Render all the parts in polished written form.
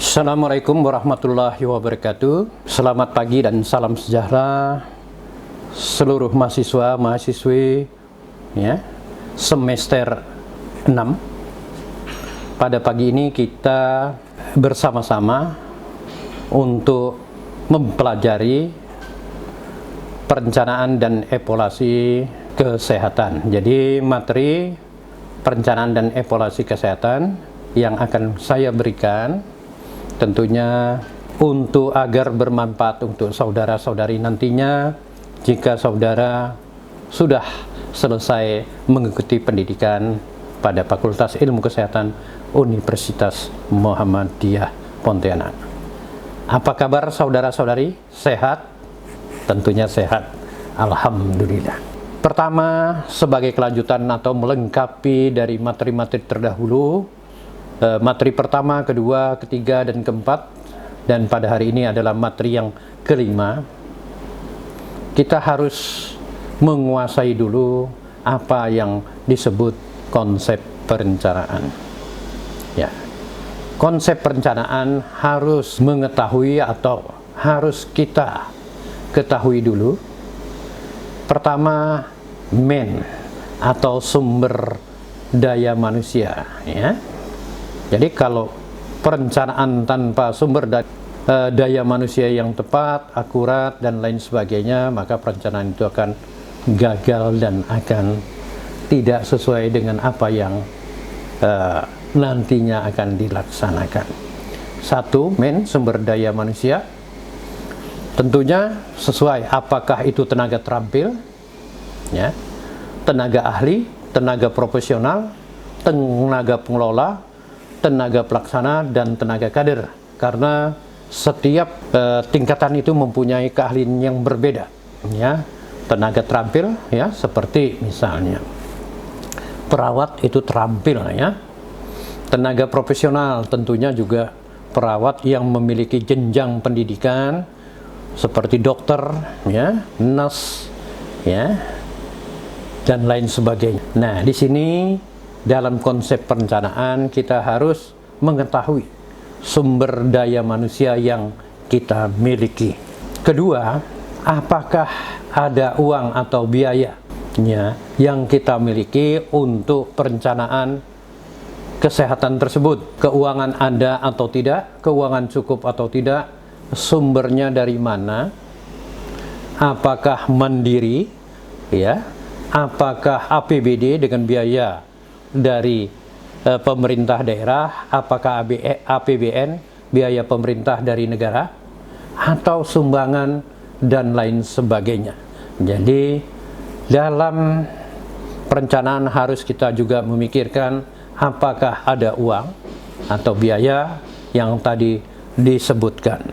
Assalamualaikum warahmatullahi wabarakatuh. Selamat pagi dan salam sejahtera seluruh mahasiswa mahasiswi ya, semester 6. Pada pagi ini kita bersama-sama untuk mempelajari perencanaan dan evaluasi kesehatan. Jadi materi perencanaan dan evaluasi kesehatan yang akan saya berikan tentunya untuk agar bermanfaat untuk saudara-saudari nantinya jika saudara sudah selesai mengikuti pendidikan pada Fakultas Ilmu Kesehatan Universitas Muhammadiyah Pontianak. Apa kabar saudara-saudari? Sehat? Tentunya sehat. Alhamdulillah. Pertama, sebagai kelanjutan atau melengkapi dari materi-materi terdahulu, materi pertama, kedua, ketiga, dan keempat, dan pada hari ini adalah materi yang kelima. Kita harus menguasai dulu apa yang disebut konsep perencanaan. Ya, konsep perencanaan harus mengetahui atau harus kita ketahui dulu. Pertama, atau sumber daya manusia. Ya. Jadi kalau perencanaan tanpa sumber daya manusia yang tepat, akurat, dan lain sebagainya, maka perencanaan itu akan gagal dan akan tidak sesuai dengan apa yang nantinya akan dilaksanakan. Satu, sumber daya manusia. Tentunya sesuai apakah itu tenaga terampil, ya, tenaga ahli, tenaga profesional, tenaga pengelola, tenaga pelaksana, dan tenaga kader, karena setiap tingkatan itu mempunyai keahlian yang berbeda. Ya, tenaga terampil, ya, seperti misalnya perawat itu terampil, ya. Tenaga profesional tentunya juga perawat yang memiliki jenjang pendidikan seperti dokter, ya, nurse, ya, dan lain sebagainya. Nah, di sini dalam konsep perencanaan kita harus mengetahui sumber daya manusia yang kita miliki. Kedua, apakah ada uang atau biaya yang kita miliki untuk perencanaan kesehatan tersebut? Keuangan ada atau tidak? Keuangan cukup atau tidak? Sumbernya dari mana? Apakah mandiri? Ya, apakah APBD dengan biaya dari pemerintah daerah, apakah APBN, biaya pemerintah dari negara, atau sumbangan, dan lain sebagainya. Jadi dalam perencanaan harus kita juga memikirkan apakah ada uang atau biaya yang tadi disebutkan.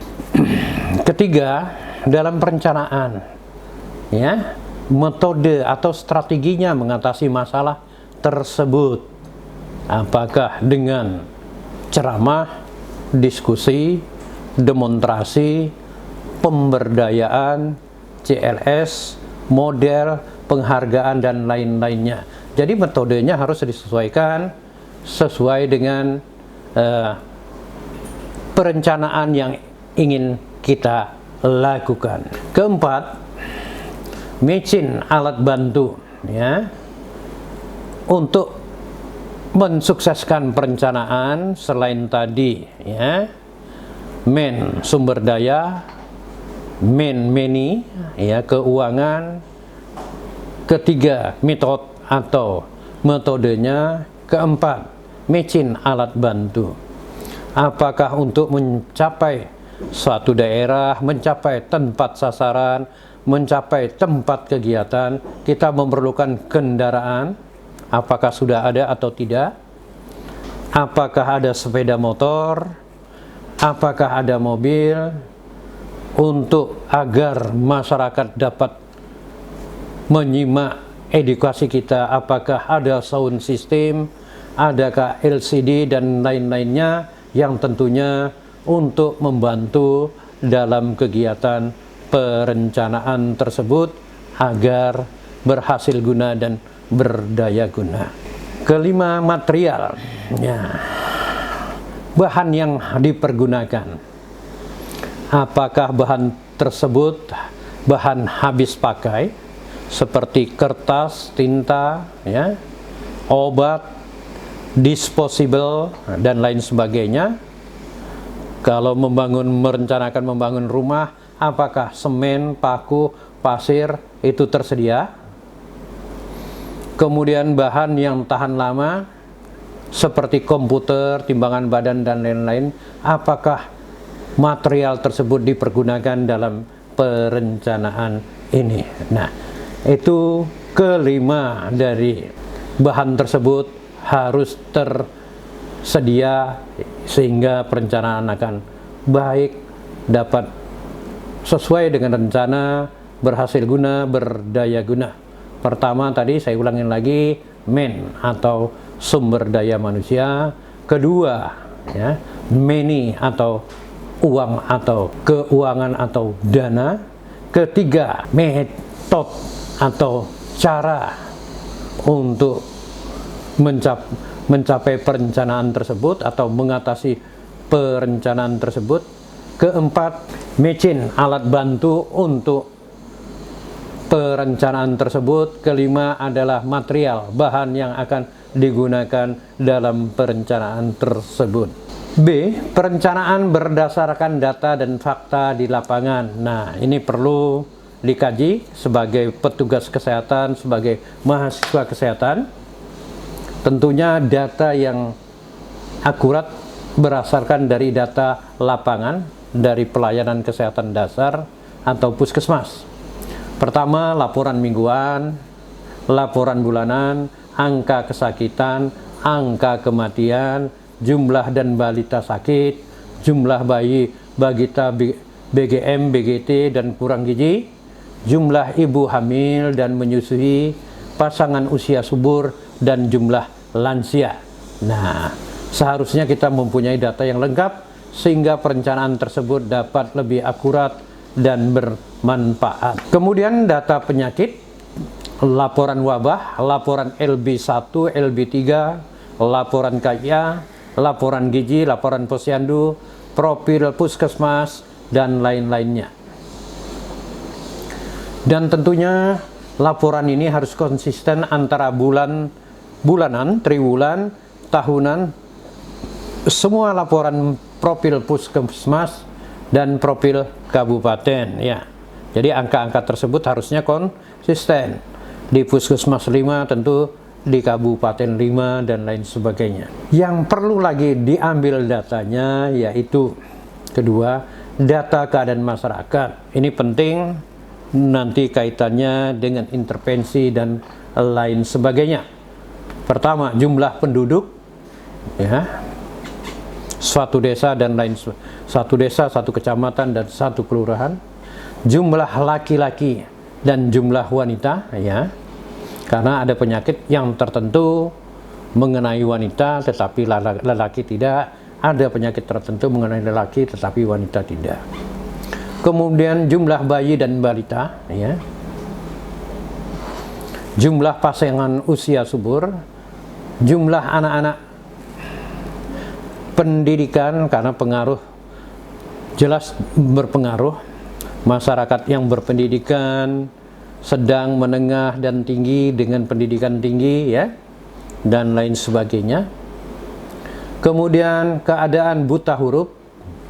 Ketiga, dalam perencanaan, ya, metode atau strateginya mengatasi masalah tersebut. Apakah dengan ceramah, diskusi, demonstrasi, pemberdayaan, CLS, model, penghargaan, dan lain-lainnya. Jadi metodenya harus disesuaikan sesuai dengan perencanaan yang ingin kita lakukan. Keempat, alat bantu, ya. Untuk mensukseskan perencanaan selain tadi, ya, sumber daya, ya, keuangan. Ketiga, metode atau metodenya. Keempat, alat bantu. Apakah untuk mencapai suatu daerah, mencapai tempat sasaran, mencapai tempat kegiatan, kita memerlukan kendaraan? Apakah sudah ada atau tidak? Apakah ada sepeda motor? Apakah ada mobil? Untuk agar masyarakat dapat menyimak edukasi kita, apakah ada sound system, adakah LCD, dan lain-lainnya yang tentunya untuk membantu dalam kegiatan perencanaan tersebut agar berhasil guna dan berdaya guna. Kelima, material. Ya. bahan yang dipergunakan. Apakah bahan tersebut bahan habis pakai seperti kertas, tinta, ya, obat, disposable dan lain sebagainya. Kalau merencanakan membangun rumah, apakah semen, paku, pasir itu tersedia? Kemudian bahan yang tahan lama seperti komputer, timbangan badan dan lain-lain, apakah material tersebut dipergunakan dalam perencanaan ini? Nah, itu kelima dari bahan tersebut harus tersedia sehingga perencanaan akan baik, dapat sesuai dengan rencana, berhasil guna, berdaya guna. Pertama tadi saya ulangin lagi, men atau sumber daya manusia. Kedua, ya, money atau uang atau keuangan atau dana. Ketiga, metode atau cara untuk mencapai perencanaan tersebut atau mengatasi perencanaan tersebut. Keempat, machine, alat bantu untuk perencanaan tersebut. Kelima adalah material, bahan yang akan digunakan dalam perencanaan tersebut. B. Perencanaan berdasarkan data dan fakta di lapangan. Nah, ini perlu dikaji sebagai petugas kesehatan, sebagai mahasiswa kesehatan. Tentunya data yang akurat berdasarkan dari data lapangan dari pelayanan kesehatan dasar atau puskesmas. Pertama, laporan mingguan, laporan bulanan, angka kesakitan, angka kematian, jumlah dan balita sakit, jumlah bayi balita BGM, BGT dan kurang gizi, jumlah ibu hamil dan menyusui, pasangan usia subur, dan jumlah lansia. Nah, seharusnya kita mempunyai data yang lengkap sehingga perencanaan tersebut dapat lebih akurat dan bermanfaat. Kemudian data penyakit, laporan wabah, laporan LB1, LB3, laporan KIA, laporan gizi, laporan posyandu, profil puskesmas, dan lain-lainnya. Dan tentunya laporan ini harus konsisten antara bulanan, triwulan, tahunan, semua laporan profil puskesmas dan profil kabupaten, ya. Jadi angka-angka tersebut harusnya konsisten. Di puskesmas 5 tentu, di kabupaten 5 dan lain sebagainya. Yang perlu lagi diambil datanya yaitu kedua, data keadaan masyarakat. Ini penting nanti kaitannya dengan intervensi dan lain sebagainya. Pertama, jumlah penduduk, ya, suatu desa dan lain, satu desa, satu kecamatan dan satu kelurahan, jumlah laki-laki dan jumlah wanita, ya, karena ada penyakit yang tertentu mengenai wanita tetapi lelaki tidak, ada penyakit tertentu mengenai lelaki tetapi wanita tidak. Kemudian jumlah bayi dan balita, ya, jumlah pasangan usia subur, jumlah anak-anak, pendidikan, karena pengaruh jelas berpengaruh, masyarakat yang berpendidikan sedang, menengah, dan tinggi dengan pendidikan tinggi, ya, dan lain sebagainya. Kemudian keadaan buta huruf,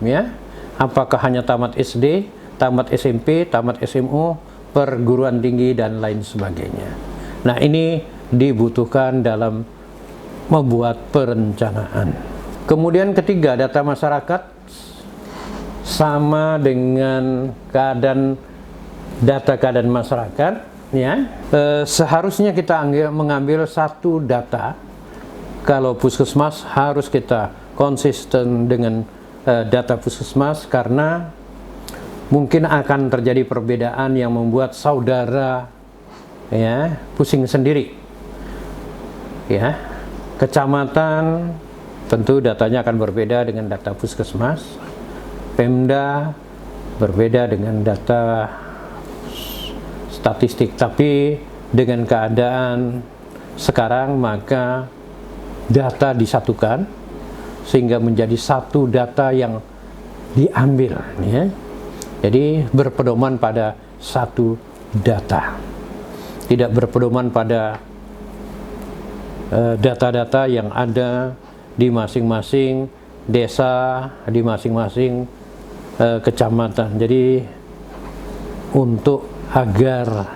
ya, apakah hanya tamat SD, tamat SMP, tamat SMU, perguruan tinggi, dan lain sebagainya. Nah, ini dibutuhkan dalam membuat perencanaan. Kemudian ketiga, data masyarakat sama dengan data keadaan masyarakat, ya. Seharusnya kita mengambil satu data. Kalau puskesmas harus kita konsisten dengan data puskesmas, karena mungkin akan terjadi perbedaan yang membuat saudara, ya, pusing sendiri, ya. Kecamatan tentu datanya akan berbeda dengan data puskesmas, Pemda berbeda dengan data statistik. Tapi dengan keadaan sekarang maka data disatukan sehingga menjadi satu data yang diambil, ya. Jadi berpedoman pada satu data, tidak berpedoman pada data-data yang ada di masing-masing desa, di masing-masing kecamatan. Jadi untuk agar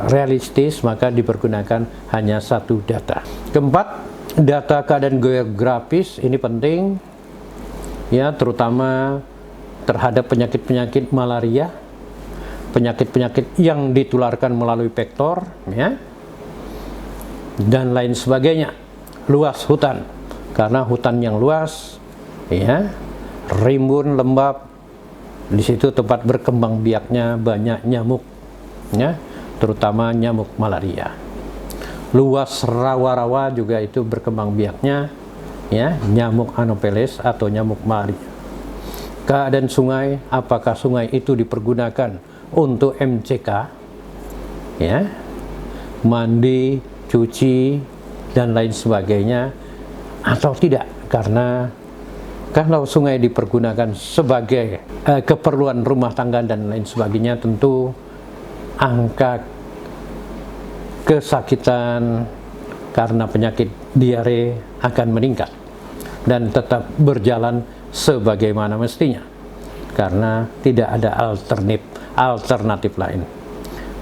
realistis maka dipergunakan hanya satu data. Keempat, data keadaan geografis ini penting, ya, terutama terhadap penyakit-penyakit malaria, penyakit-penyakit yang ditularkan melalui vektor, ya, dan lain sebagainya. Luas hutan, karena hutan yang luas, ya, rimbun, lembab, di situ tempat berkembang biaknya banyak nyamuk, ya, terutama nyamuk malaria. Luas rawa-rawa juga itu berkembang biaknya, ya, nyamuk Anopheles atau nyamuk malaria. Keadaan sungai, apakah sungai itu dipergunakan untuk MCK, ya, mandi, cuci, dan lain sebagainya, atau tidak? Karena kalau sungai dipergunakan sebagai keperluan rumah tangga dan lain sebagainya, tentu angka kesakitan karena penyakit diare akan meningkat dan tetap berjalan sebagaimana mestinya, karena tidak ada alternatif lain.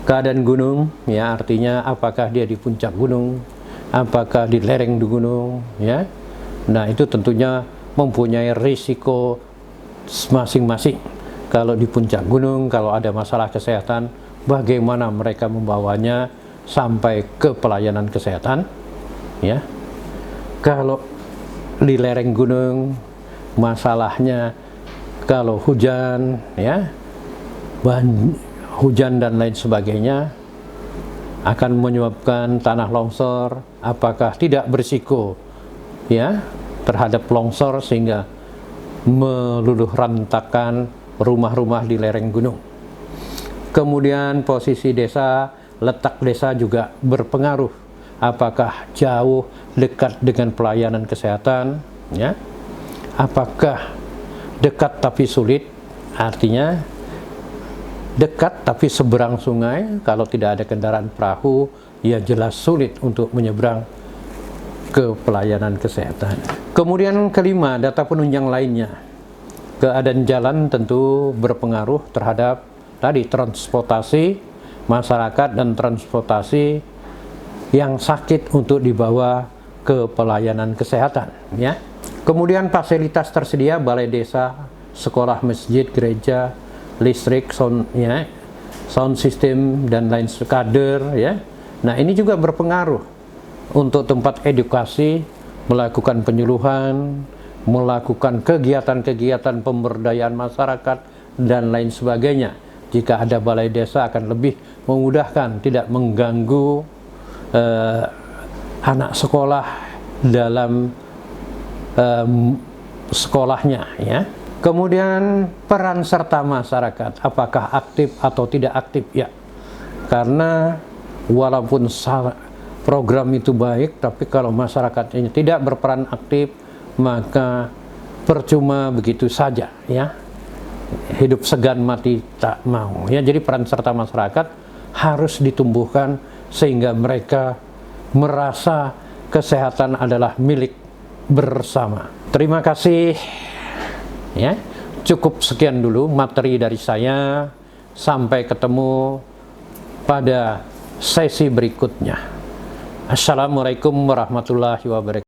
Keadaan gunung, ya, artinya apakah dia di puncak gunung, apakah di lereng di gunung, ya. Nah, itu tentunya mempunyai risiko masing-masing. Kalau di puncak gunung, kalau ada masalah kesehatan, bagaimana mereka membawanya sampai ke pelayanan kesehatan, ya. Kalau di lereng gunung, masalahnya kalau hujan, ya, hujan dan lain sebagainya akan menyebabkan tanah longsor. Apakah tidak berisiko, ya, terhadap longsor sehingga meluluh rantakan rumah-rumah di lereng gunung. Kemudian posisi desa, letak desa juga berpengaruh. Apakah jauh, dekat dengan pelayanan kesehatan, ya? Apakah dekat tapi sulit, artinya dekat tapi seberang sungai, kalau tidak ada kendaraan perahu, ya jelas sulit untuk menyeberang ke pelayanan kesehatan. Kemudian kelima, data penunjang lainnya. Keadaan jalan tentu berpengaruh terhadap tadi transportasi masyarakat dan transportasi yang sakit untuk dibawa ke pelayanan kesehatan, ya. Kemudian fasilitas tersedia, balai desa, sekolah, masjid, gereja, listrik, sound, ya, sound system dan lain kader, ya. Nah, ini juga berpengaruh untuk tempat edukasi, melakukan penyuluhan, melakukan kegiatan-kegiatan pemberdayaan masyarakat dan lain sebagainya. Jika ada balai desa akan lebih memudahkan, tidak mengganggu anak sekolah dalam sekolahnya, ya. Kemudian peran serta masyarakat, apakah aktif atau tidak aktif, ya. Karena walaupun program itu baik, tapi kalau masyarakat ini tidak berperan aktif, maka percuma begitu saja, ya. Hidup segan mati tak mau, ya. Jadi peran serta masyarakat harus ditumbuhkan sehingga mereka merasa kesehatan adalah milik bersama. Terima kasih, ya. Cukup sekian dulu materi dari saya. Sampai ketemu pada sesi berikutnya. Assalamualaikum warahmatullahi wabarakatuh.